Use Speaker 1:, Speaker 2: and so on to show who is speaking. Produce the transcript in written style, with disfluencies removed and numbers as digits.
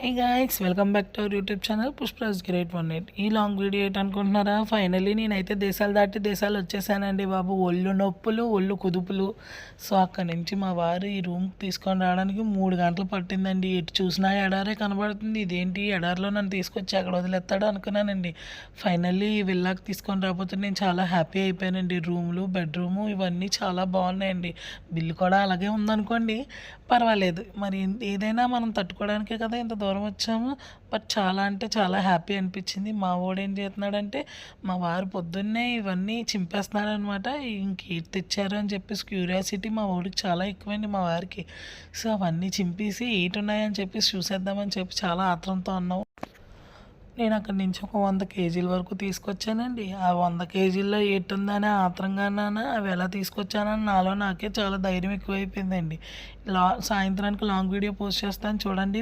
Speaker 1: Hey guys welcome back to our YouTube channel Pushparaj great 18. ఈ long video ఏంటనుకుంటున్నారా? Finally నేనైతే దేశాలు దాటి దేశాలు వచ్చేసానండి బాబు. ఒళ్ళు నొప్పులు, ఒళ్ళు కుదుపులు. సో అక్కడి నుంచి మా వారు ఈ రూమ్ తీసుకొని రావడానికి 3 గంటలు పట్టిందండి. ఎటు చూసినా ఎడారే కనబడుతుంది. ఇదేంటి ఎడారిలో నన్ను తీసుకొచ్చి అక్కడ వదిలేస్తాడు అనుకున్నానండి. ఫైనల్లీ ఈ విల్లాకి తీసుకొని రాకపోతే నేను చాలా హ్యాపీ అయిపోయానండి. రూమ్లు, బెడ్రూము ఇవన్నీ చాలా బాగున్నాయండి. బిల్లు కూడా అలాగే ఉందనుకోండి, పర్వాలేదు. మరి ఏదైనా మనం తట్టుకోవడానికే కదా ఇంత దూరం వచ్చాము. బట్ చాలా అంటే చాలా హ్యాపీ అనిపించింది. మా వాడు ఏం చేస్తున్నాడంటే, మా వారు పొద్దున్నే ఇవన్నీ చింపేస్తున్నాడు అనమాట. ఇంకేటి తెచ్చారు అని చెప్పేసి క్యూరియాసిటీ మా వాడికి చాలా ఎక్కువండి మా వారికి. సో అవన్నీ చింపేసి ఏటి ఉన్నాయని చెప్పేసి చూసేద్దామని చెప్పి చాలా ఆత్రంతో ఉన్నాము. నేను అక్కడి నుంచి ఒక 100 కేజీల వరకు తీసుకొచ్చానండి. ఆ 100 కేజీల్లో ఏటుందనే ఆత్రంగానా అవి ఎలా తీసుకొచ్చానని నాకే చాలా ధైర్యం ఎక్కువైపోయిందండి. సాయంత్రానికి లాంగ్ వీడియో పోస్ట్ చేస్తాను చూడండి.